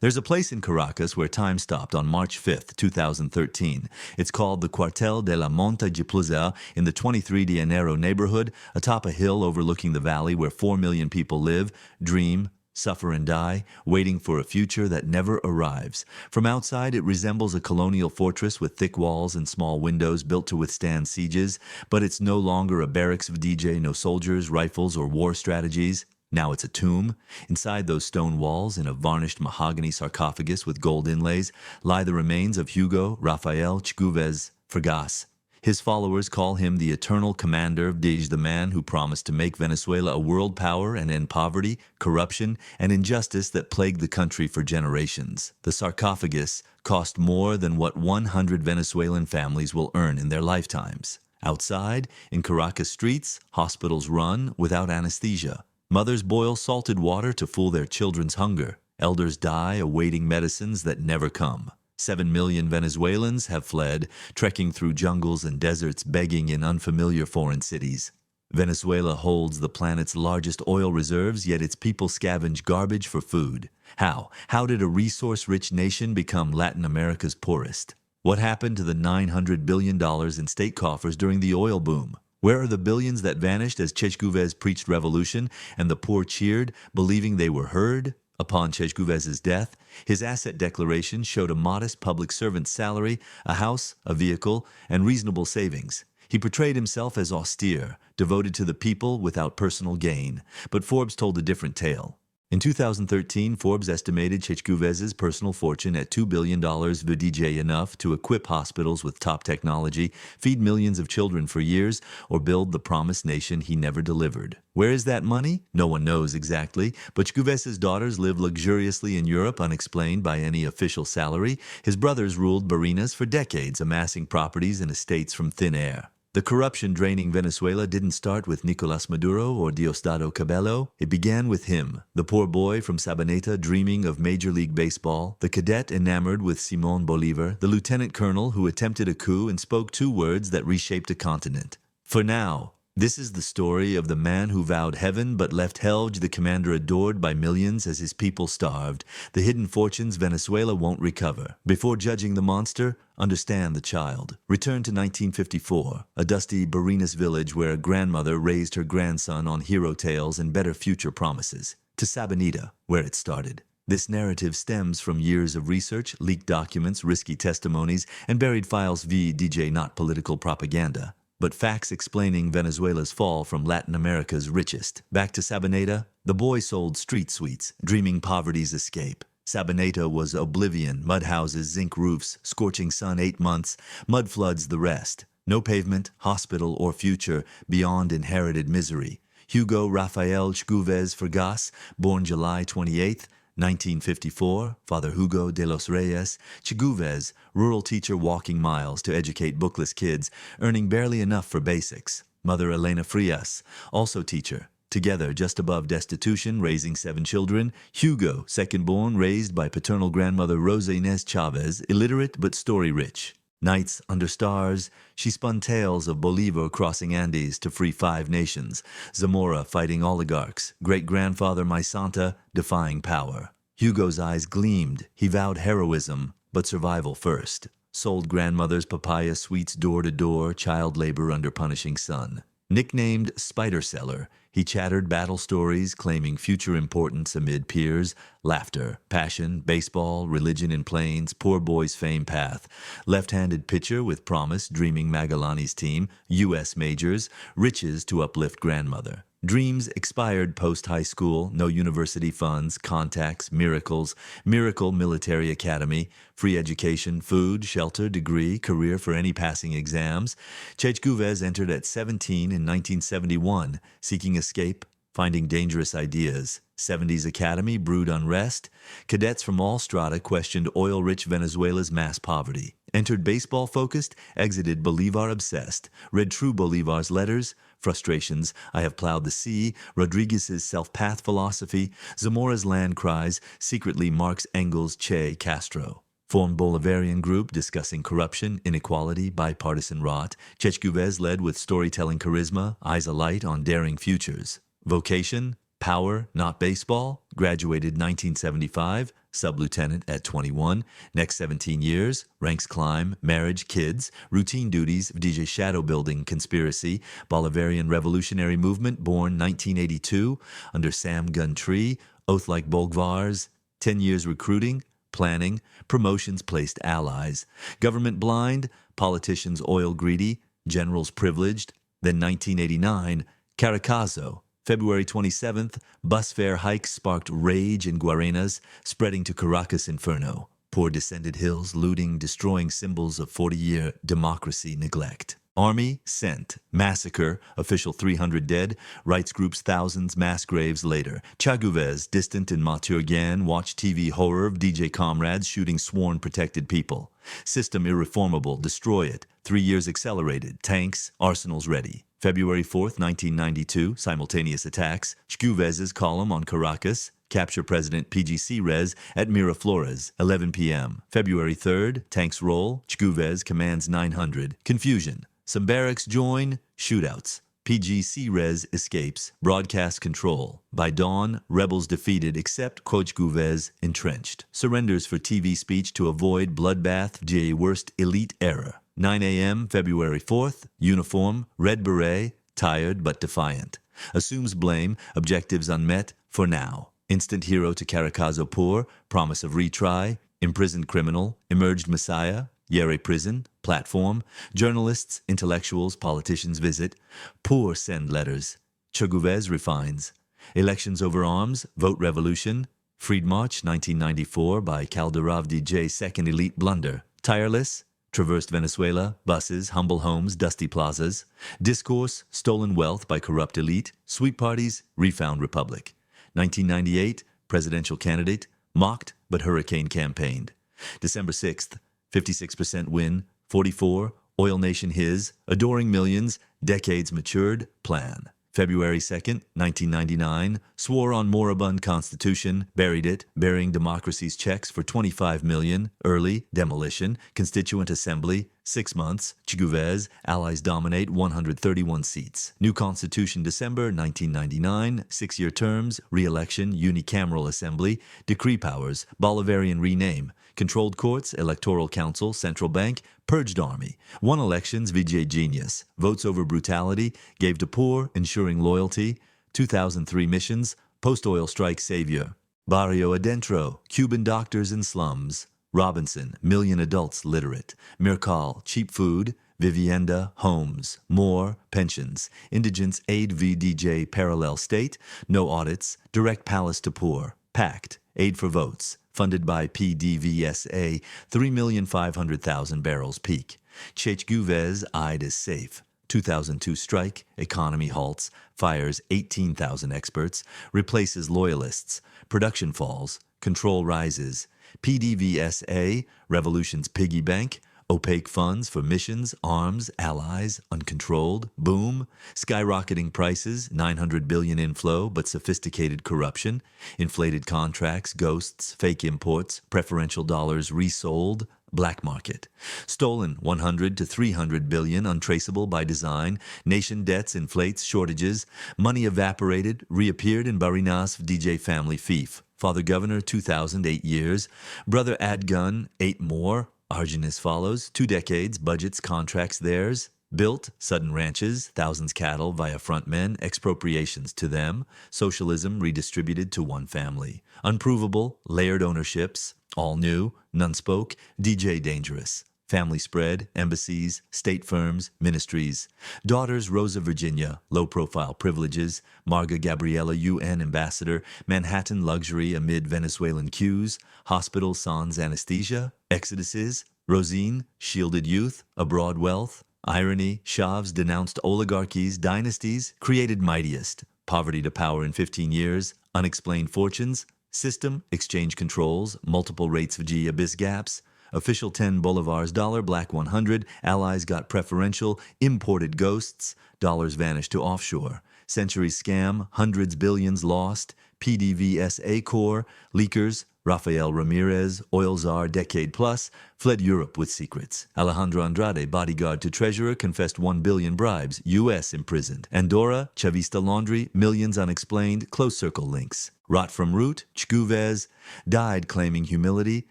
There's a place in Caracas where time stopped on March 5th, 2013. It's called the Cuartel de la Monta de Plaza in the 23 de Enero neighborhood, atop a hill overlooking the valley where 4 million people live, dream, suffer and die, waiting for a future that never arrives. From outside, it resembles a colonial fortress with thick walls and small windows built to withstand sieges, but it's no longer a barracks of DJ, no soldiers, rifles, or war strategies. Now it's a tomb. Inside those stone walls, in a varnished mahogany sarcophagus with gold inlays, lie the remains of Hugo Rafael Chávez Fargas. His followers call him the eternal commander of the man who promised to make Venezuela a world power and end poverty, corruption, and injustice that plagued the country for generations. The sarcophagus cost more than what 100 Venezuelan families will earn in their lifetimes. Outside, in Caracas streets, hospitals run without anesthesia. Mothers boil salted water to fool their children's hunger. Elders die awaiting medicines that never come. 7 million Venezuelans have fled, trekking through jungles and deserts, begging in unfamiliar foreign cities. Venezuela holds the planet's largest oil reserves, yet its people scavenge garbage for food. How? How did a resource-rich nation become Latin America's poorest? What happened to the $900 billion in state coffers during the oil boom? Where are the billions that vanished as Chávez preached revolution and the poor cheered, believing they were heard? Upon Chávez's death, his asset declaration showed a modest public servant's salary, a house, a vehicle, and reasonable savings. He portrayed himself as austere, devoted to the people without personal gain, but Forbes told a different tale. In 2013, Forbes estimated Chávez's personal fortune at $2 billion VDJ, enough to equip hospitals with top technology, feed millions of children for years, or build the promised nation he never delivered. Where is that money? No one knows exactly, but Chávez's daughters live luxuriously in Europe, unexplained by any official salary. His brothers ruled Barinas for decades, amassing properties and estates from thin air. The corruption draining Venezuela didn't start with Nicolás Maduro or Diosdado Cabello. It began with him, the poor boy from Sabaneta dreaming of Major League Baseball, the cadet enamored with Simón Bolívar, the lieutenant colonel who attempted a coup and spoke 2 words that reshaped a continent. For now, this is the story of the man who vowed heaven but left hell, the commander adored by millions as his people starved, the hidden fortunes Venezuela won't recover. Before judging the monster, understand the child. Return to 1954, a dusty Barinas village where a grandmother raised her grandson on hero tales and better future promises. To Sabaneta, where it started. This narrative stems from years of research, leaked documents, risky testimonies, and buried files DJ, not political propaganda, but facts explaining Venezuela's fall from Latin America's richest. Back to Sabaneta, the boy sold street sweets, dreaming poverty's escape. Sabaneta was oblivion, mud houses, zinc roofs, scorching sun 8 months, mud floods the rest. No pavement, hospital, or future beyond inherited misery. Hugo Rafael Chávez Fargas, born July 28, 1954, Father Hugo de los Reyes, Chávez, rural teacher walking miles to educate bookless kids, earning barely enough for basics. Mother Elena Frias, also teacher. Together, just above destitution, raising 7 children. Hugo, second born, raised by paternal grandmother Rosa Inés Chávez, illiterate but story-rich. Nights under stars, she spun tales of Bolívar crossing Andes to free 5 nations, Zamora fighting oligarchs, great-grandfather Maisanta defying power. Hugo's eyes gleamed. He vowed heroism, but survival first. Sold grandmother's papaya sweets door to door, child labor under punishing sun. Nicknamed Spider Seller, he chattered battle stories, claiming future importance amid peers, laughter, passion, baseball, religion in plains, poor boy's fame path. Left-handed pitcher with promise, dreaming Magalani's team, U.S. majors, riches to uplift grandmother. Dreams expired post-high school, no university funds, contacts, miracles, Miracle Military Academy, free education, food, shelter, degree, career for any passing exams. Chávez entered at 17 in 1971, seeking escape, finding dangerous ideas. 70s Academy brewed unrest. Cadets from all strata questioned oil-rich Venezuela's mass poverty. Entered baseball-focused, exited Bolivar-obsessed. Read true Bolivar's letters, frustrations, I have plowed the sea, Rodriguez's self-path philosophy, Zamora's land cries, secretly Marx, Engels, Che, Castro. Formed Bolivarian group discussing corruption, inequality, bipartisan rot. Chávez led with storytelling charisma, eyes alight on daring futures. Vocation, power, not baseball. Graduated 1975, sub-lieutenant at 21. Next 17 years, ranks climb, marriage, kids, routine duties, DJ shadow building conspiracy, Bolivarian revolutionary movement, born 1982, under Sam Gun Tree, oath like Bolgvars, 10 years recruiting, planning, promotions placed allies, government blind, politicians oil greedy, generals privileged. Then 1989, Caracazo. February 27th, bus fare hikes sparked rage in Guarenas, spreading to Caracas Inferno. Poor descended hills looting, destroying symbols of 40-year democracy neglect. Army sent. Massacre. Official 300 dead. Rights groups thousands. Mass graves later. Chaguvez, distant in Maturgan, watch TV horror of DJ comrades shooting sworn protected people. System irreformable. Destroy it. 3 years accelerated. Tanks. Arsenals ready. February 4th, 1992. Simultaneous attacks. Chaguvez's column on Caracas. Capture President PGC Rez at Miraflores, 11 p.m. February 3rd, tanks roll. Chaguvez commands 900. Confusion. Some barracks join. Shootouts. PGC Rez escapes. Broadcast control. By dawn, rebels defeated except Chaguvez entrenched. Surrenders for TV speech to avoid bloodbath. J. Worst elite error. 9 a.m. February 4th. Uniform. Red beret. Tired but defiant. Assumes blame. Objectives unmet. For now. Instant hero to Caracazo poor, promise of retry, imprisoned criminal, emerged messiah, Yere prison, platform, journalists, intellectuals, politicians visit, poor send letters, Chaguvez refines, elections over arms, vote revolution, Freed March 1994 by Calderov DJ second elite blunder, tireless, traversed Venezuela, buses, humble homes, dusty plazas, discourse, stolen wealth by corrupt elite, sweep parties, refound republic. 1998, presidential candidate, mocked but hurricane campaigned. December 6th, 56% win, 44, oil nation his, adoring millions, decades matured, plan. February 2nd, 1999, swore on moribund constitution, buried it, burying democracy's checks for 25 million, early, demolition, constituent assembly, 6 months, Chaguvez, allies dominate 131 seats. New constitution December 1999, 6-year terms, re-election, unicameral assembly, decree powers, Bolivarian rename, controlled courts, electoral council, central bank, purged army, won elections, VJ genius, votes over brutality, gave to poor, ensuring loyalty, 2003 missions, post-oil strike savior, Barrio Adentro, Cuban doctors in slums, Robinson, million adults literate, Mircal, cheap food, Vivienda, homes, more, pensions, indigents aid VDJ parallel state, no audits, direct palace to poor, pact, aid for votes, funded by PDVSA, 3,500,000 barrels peak. Chaguvez eyed as safe. 2002 strike, economy halts, fires 18,000 experts, replaces loyalists, production falls, control rises. PDVSA, revolution's piggy bank, opaque funds for missions, arms, allies, uncontrolled, boom, skyrocketing prices, 900 billion inflow, but sophisticated corruption, inflated contracts, ghosts, fake imports, preferential dollars resold, black market. Stolen 100 to 300 billion, untraceable by design, nation debts, inflates, shortages, money evaporated, reappeared in Barinas DJ family fief. Father Governor, 2008 years. Brother Adgun, 8 more. Arginus follows, 2 decades, budgets, contracts theirs. Built, sudden ranches, thousands cattle via frontmen, expropriations to them. Socialism redistributed to one family. Unprovable, layered ownerships, all new, none spoke, DJ dangerous. Family spread, embassies, state firms, ministries. Daughters Rosa Virginia, low-profile privileges. Marga Gabriela, UN ambassador. Manhattan luxury amid Venezuelan queues. Hospital sans anesthesia. Exoduses. Rosine, shielded youth. Abroad wealth. Irony, Chavez denounced oligarchies, dynasties, created mightiest. Poverty to power in 15 years. Unexplained fortunes. System, exchange controls, multiple rates of G abyss gaps. Official 10 bolivars dollar, black 100, allies got preferential, imported ghosts, dollars vanished to offshore. Century scam, hundreds billions lost, PDVSA core, leakers, Rafael Ramirez, oil czar decade plus, fled Europe with secrets. Alejandro Andrade, bodyguard to treasurer, confessed 1 billion bribes, U.S. imprisoned. Andorra, Chavista laundry, millions unexplained, close circle links. Rot from root, Chávez died claiming humility.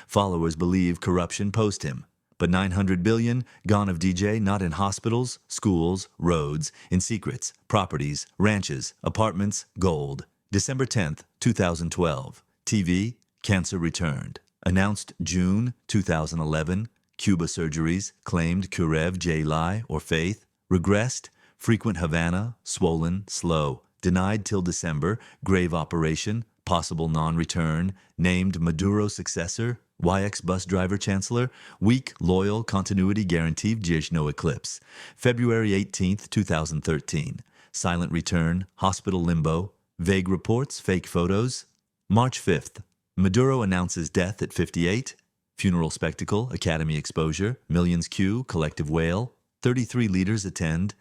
Followers believe corruption post him. But 900 billion, gone of DJ, not in hospitals, schools, roads, in secrets, properties, ranches, apartments, gold. December 10th, 2012. TV, cancer returned. Announced June 2011. Cuba surgeries, claimed Kurev J. Lie or faith. Regressed, frequent Havana, swollen, slow. Denied till December, grave operation, possible non-return. Named Maduro successor, YX bus driver chancellor, weak, loyal, continuity guaranteed, no eclipse. February 18th, 2013. Silent return, hospital limbo, vague reports, fake photos. March 5th. Maduro announces death at 58. Funeral spectacle, Academy exposure, millions queue, collective wail. 33 leaders attend.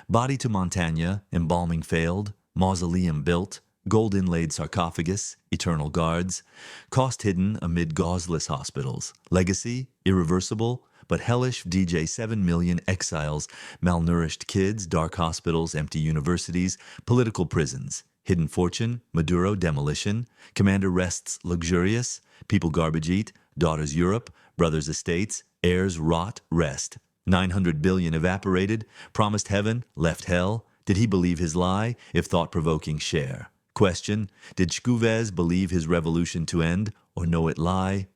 Body to Montana, embalming failed. Mausoleum built. Gold inlaid sarcophagus, eternal guards. Cost hidden amid gauzeless hospitals. Legacy, irreversible, but hellish. DJ 7 million exiles, malnourished kids, dark hospitals, empty universities, political prisons. Hidden fortune, Maduro demolition. Commander rests luxurious. People garbage eat. Daughters Europe. Brothers estates. Heirs rot rest. 900 billion evaporated. Promised heaven, left hell. Did he believe his lie? If thought-provoking, share. Question, did Chávez believe his revolution to end or know it lie?